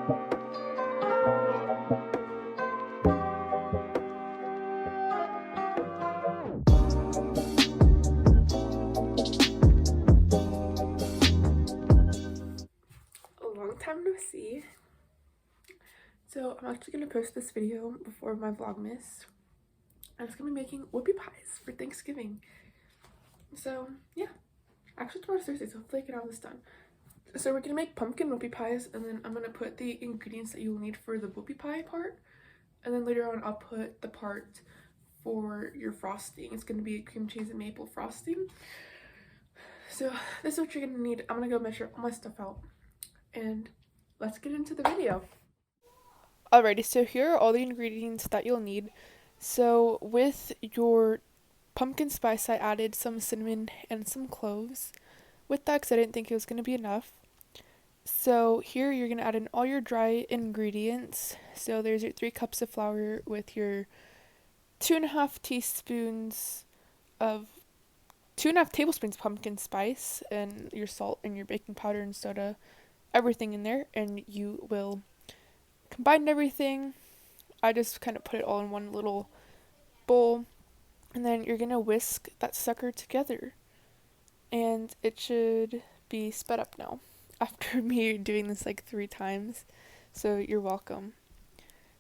A long time no see. So I'm actually going to post this video before my Vlogmas. I'm just going to be making whoopie pies for Thanksgiving. So yeah, actually tomorrow's Thursday, so hopefully I can have this done. So we're going to make pumpkin whoopie pies, and then I'm going to put the ingredients that you'll need for the whoopie pie part. And then later on I'll put the part for your frosting. It's going to be cream cheese and maple frosting. So this is what you're going to need. I'm going to go measure all my stuff out. And let's get into the video. Alrighty, so here are all the ingredients that you'll need. So with your pumpkin spice, I added some cinnamon and some cloves. With that, because I didn't think it was going to be enough. So here you're going to add in all your dry ingredients. So there's your 3 cups of flour with your 2.5 teaspoons of 2.5 tablespoons pumpkin spice, and your salt and your baking powder and soda, everything in there, and you will combine everything. I just kind of put it all in one little bowl, and then you're gonna whisk that sucker together, and it should be sped up now after me doing this like 3 times, so you're welcome.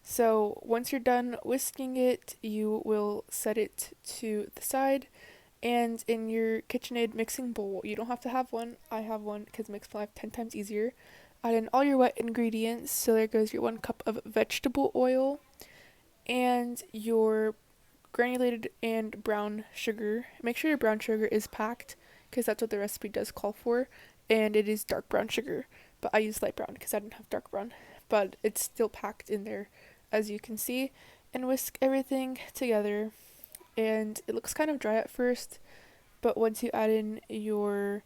So once you're done whisking it, you will set it to the side, and in your KitchenAid mixing bowl, you don't have to have one, I have one because it makes my life 10 times easier. Add in all your wet ingredients, so there goes your 1 cup of vegetable oil, and your granulated and brown sugar. Make sure your brown sugar is packed, because that's what the recipe does call for, and it is dark brown sugar, but I used light brown because I didn't have dark brown, but it's still packed in there, as you can see. And whisk everything together, and it looks kind of dry at first, but once you add in your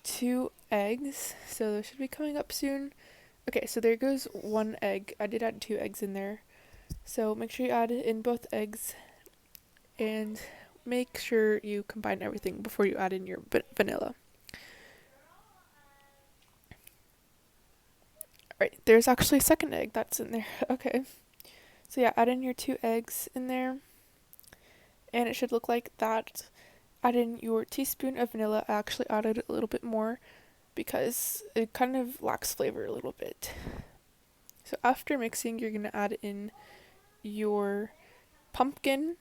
2 eggs, so those should be coming up soon. Okay, so there goes 1 egg. I did add 2 eggs in there, so make sure you add in both eggs, and make sure you combine everything before you add in your vanilla. Right, there's actually a 2nd egg that's in there. Okay, so yeah, add in your 2 eggs in there, and it should look like that. Add in your teaspoon of vanilla. I actually added a little bit more because it kind of lacks flavor a little bit. So after mixing, you're gonna add in your pumpkin,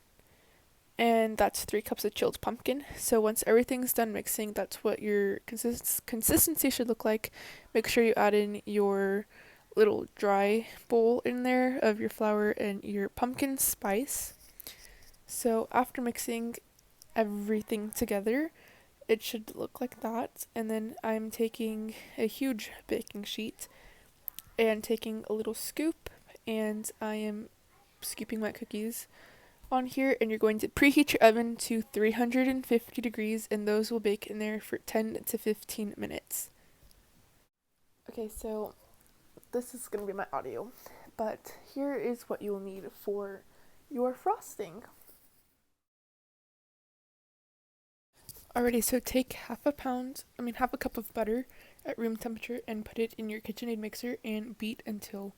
and that's 3 cups of chilled pumpkin. So once everything's done mixing, that's what your consistency should look like. Make sure you add in your little dry bowl in there of your flour and your pumpkin spice. So after mixing everything together, it should look like that. And then I'm taking a huge baking sheet and taking a little scoop, and I am scooping my cookies on here, and you're going to preheat your oven to 350 degrees, and those will bake in there for 10 to 15 minutes. Okay, so this is going to be my audio, but here is what you will need for your frosting. Alrighty, so take half a cup of butter at room temperature and put it in your KitchenAid mixer and beat until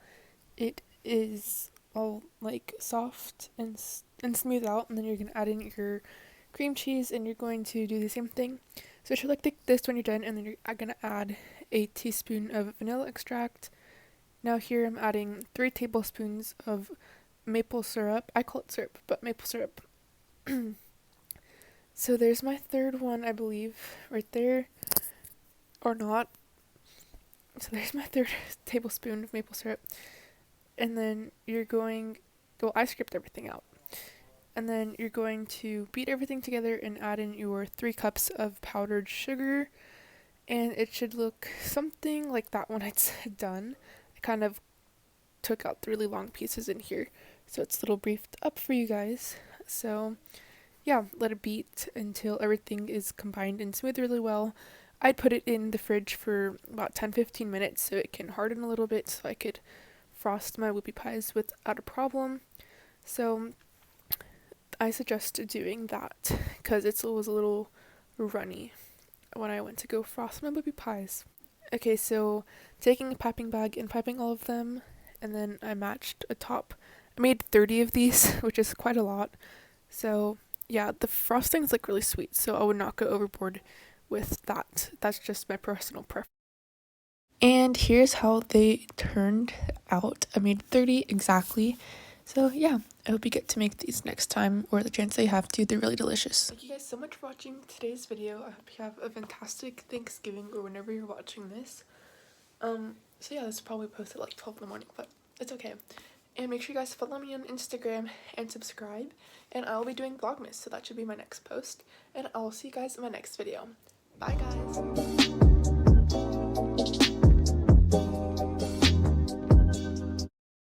it is all like soft and smooth out, and then you're gonna add in your cream cheese, and you're going to do the same thing. So it should look like this when you're done, and then you're gonna add a teaspoon of vanilla extract. Now here I'm adding 3 tablespoons of maple syrup. I call it syrup, but maple syrup. So there's my 3rd one, I believe, right there, or not. So there's my 3rd tablespoon of maple syrup. And then I scripted everything out. And then you're going to beat everything together and add in your 3 cups of powdered sugar. And it should look something like that when it's done. I kind of took out the really long pieces in here, so it's a little briefed up for you guys. So yeah, let it beat until everything is combined and smooth really well. I'd put it in the fridge for about 10-15 minutes so it can harden a little bit, so I could frost my whoopie pies without a problem. So I suggest doing that because it was a little runny when I went to go frost my whoopie pies. Okay, so taking a piping bag and piping all of them, and then I matched a top. I made 30 of these, which is quite a lot. So yeah, the frosting's like really sweet, so I would not go overboard with that. That's just my personal preference. And here's how they turned out. I made 30 exactly. So yeah, I hope you get to make these next time, or the chance that you have to. They're really delicious. Thank you guys so much for watching today's video. I hope you have a fantastic Thanksgiving or whenever you're watching this. So yeah, this is probably posted at like 12 in the morning, but it's okay. And make sure you guys follow me on Instagram and subscribe. And I will be doing Vlogmas, so that should be my next post. And I will see you guys in my next video. Bye guys!